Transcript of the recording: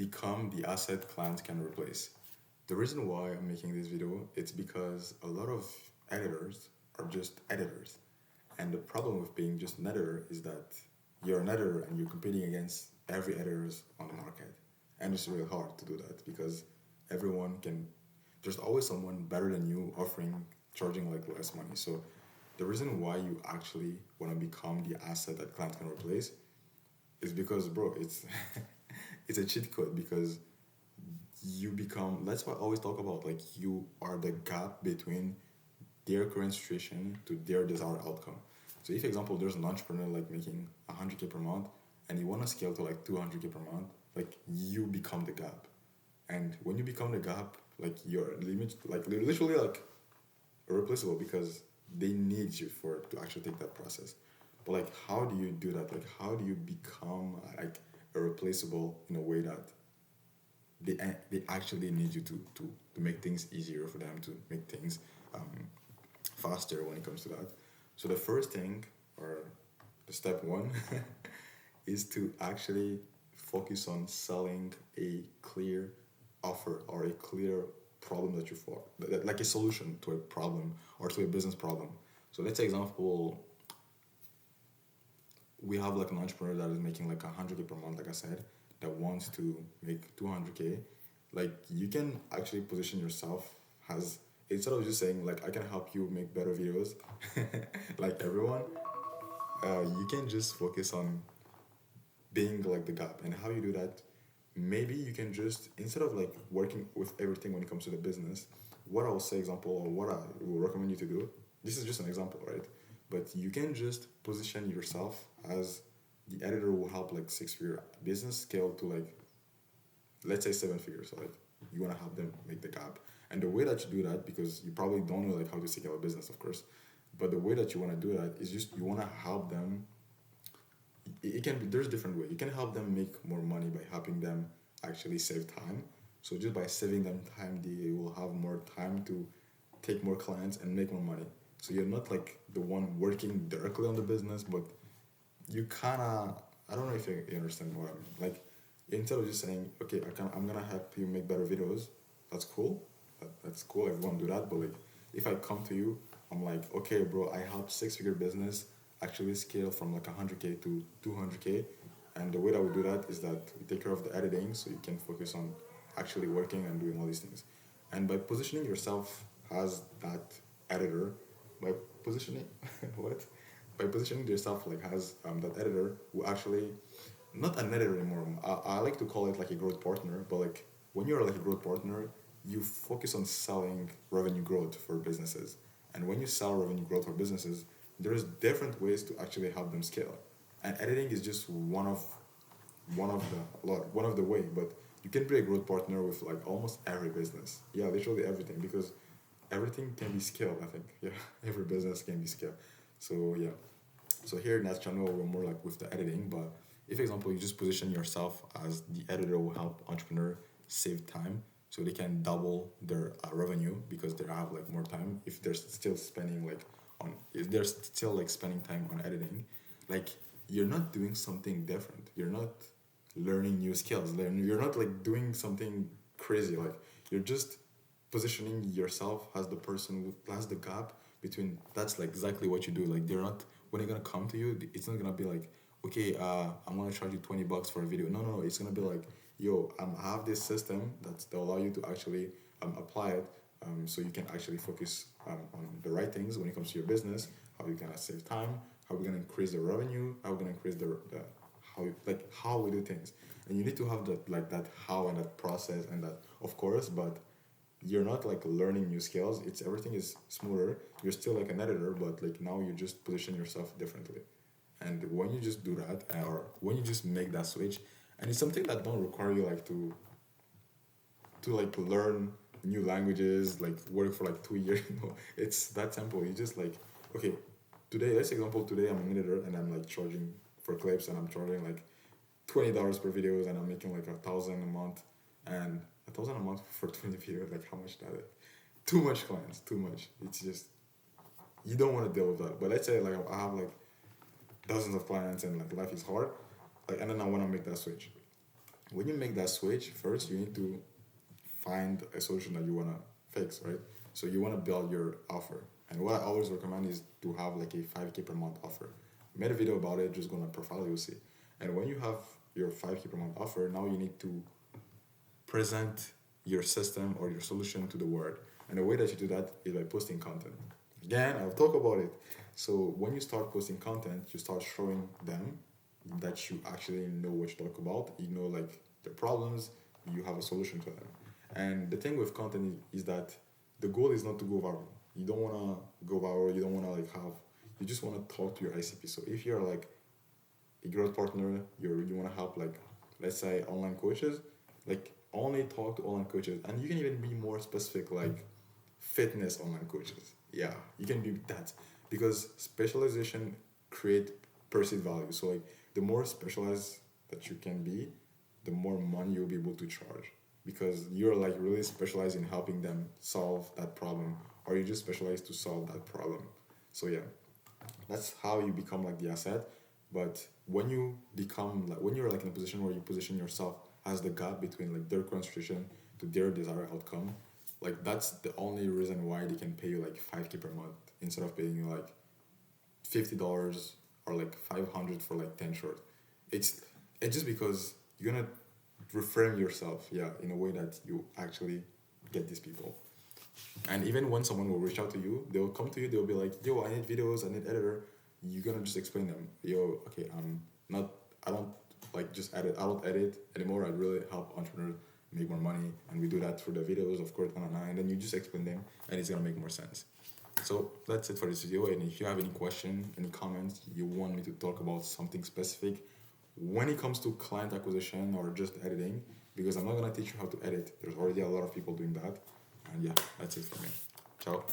become the asset clients can replace. The reason why I'm making this video, it's because a lot of editors are just editors. And the problem with being just an editor is that you're an editor and you're competing against every editors on the market. And it's really hard to do that because everyone can, there's always someone better than you offering, charging like less money. So the reason why you actually want to become the asset that clients can replace is because, bro, it's it's a cheat code because you become, that's what I always talk about, like you are the gap between their current situation to their desired outcome. So if example there's an entrepreneur like making 100K per month and you want to scale to like 200K per month, like you become the gap. And when you become the gap, like you're limit, like literally like irreplaceable because they need you for to actually take that process. But like how do you do that? Like how do you become like irreplaceable in a way that they actually need you to make things easier for them, to make things um, faster when it comes to that. So the first thing, or the step one, is to actually focus on selling a clear offer or a clear problem that you for, like a solution to a problem or to a business problem. So let's say example, we have like an entrepreneur that is making like 100K per month, like I said, that wants to make 200K. Like you can actually position yourself as, instead of just saying like I can help you make better videos, like everyone, you can just focus on being like the gap. And how you do that, maybe you can just, instead of like working with everything when it comes to the business, what I will say example or what I will recommend you to do, this is just an example, right? But you can just position yourself as the editor who will help like 6 figure business scale to like, let's say 7 figures. So like you want to help them make the gap. And the way that you do that, because you probably don't know like how to scale a business, of course, but the way that you want to do that is just you want to help them. It can be, there's different way. You can help them make more money by helping them actually save time. So just by saving them time, they will have more time to take more clients and make more money. So you're not like the one working directly on the business, but you kind of, I don't know if you understand what I mean. Like instead of just saying, okay, I'm gonna help you make better videos. That's cool. That's cool. Everyone do that. But like, if I come to you, I'm like, okay, bro, I help 6 figure business actually scale from like 100K to 200K. And the way that we do that is that we take care of the editing, so you can focus on actually working and doing all these things. And by positioning yourself as that editor, by positioning what? By positioning yourself like as that editor who actually, not an editor anymore. I like to call it like a growth partner, but like when you're like a growth partner, you focus on selling revenue growth for businesses. And when you sell revenue growth for businesses, there's different ways to actually help them scale. And editing is just one of the way, but you can be a growth partner with like almost every business. Yeah, literally everything, because everything can be scaled, I think. Yeah, every business can be scaled. So yeah. So here in that channel, we're more like with the editing. But if, for example, you just position yourself as the editor who help entrepreneur save time, so they can double their revenue because they have like more time. If they're still spending like on, if they're still like spending time on editing, like you're not doing something different. You're not learning new skills. You're not like doing something crazy. Like you're just positioning yourself as the person who has the gap between, that's like exactly what you do. Like they're not, when they're gonna come to you, it's not gonna be like, okay, I'm gonna charge you $20 for a video. No, no, no. It's gonna be like, yo, I have this system that allow you to actually apply it, so you can actually focus on the right things when it comes to your business. How you're gonna save time, how we're gonna increase the revenue, how we're gonna increase the how like how we do things. And you need to have that, like that how and that process and that, of course, but you're not like learning new skills. It's, everything is smoother. You're still like an editor, but like now you just position yourself differently. And when you just do that, or when you just make that switch, and it's something that don't require you like to like learn new languages, like work for like 2 years. No, it's that simple. You just like, okay, today, let's example, today I'm an editor and I'm like charging for clips, and I'm charging like $20 per videos, and I'm making like 1,000 a month, and 1,000 a month for 20 videos. Like how much that is? Too much clients, too much. It's just, you don't want to deal with that. But let's say like I have like dozens of clients and like life is hard, like, and then I want to make that switch. When you make that switch, first you need to find a solution that you wanna fix, right? So you wanna build your offer. And what I always recommend is to have like a 5K per month offer. I made a video about it, just go on my profile, you'll see. And when you have your 5K per month offer, now you need to present your system or your solution to the world. And the way that you do that is by posting content. Again, I'll talk about it. So when you start posting content, you start showing them that you actually know what you talk about. You know, like their problems, you have a solution to them. And the thing with content is that the goal is not to go viral. You don't wanna go viral. You don't wanna like have. You just wanna talk to your ICP. So if you're like a growth partner, you wanna help like, let's say online coaches, like only talk to online coaches, and you can even be more specific, like fitness online coaches. Yeah, you can be that because specialization create perceived value. So like the more specialized that you can be, the more money you'll be able to charge because you're like really specialized in helping them solve that problem, or you just specialize to solve that problem. So yeah, that's how you become like the asset. But when you become like when you're like in a position where you position yourself as the gap between like their current situation to their desired outcome, like that's the only reason why they can pay you like 5K per month instead of paying you like $50 or like 500 for like 10 short. It's it's just because you're gonna reframe yourself, yeah, in a way that you actually get these people. And even when someone will reach out to you, they'll come to you, they'll be like, yo, I need videos, I need editor. You're gonna just explain them, yo, okay, not, I don't like just edit, I don't edit anymore. I really help entrepreneurs make more money. And we do that through the videos, of course, and then you just explain them and it's gonna make more sense. So that's it for this video. And if you have any question, any comments, you want me to talk about something specific when it comes to client acquisition or just editing, because I'm not gonna teach you how to edit. There's already a lot of people doing that. And yeah, that's it for me. Ciao.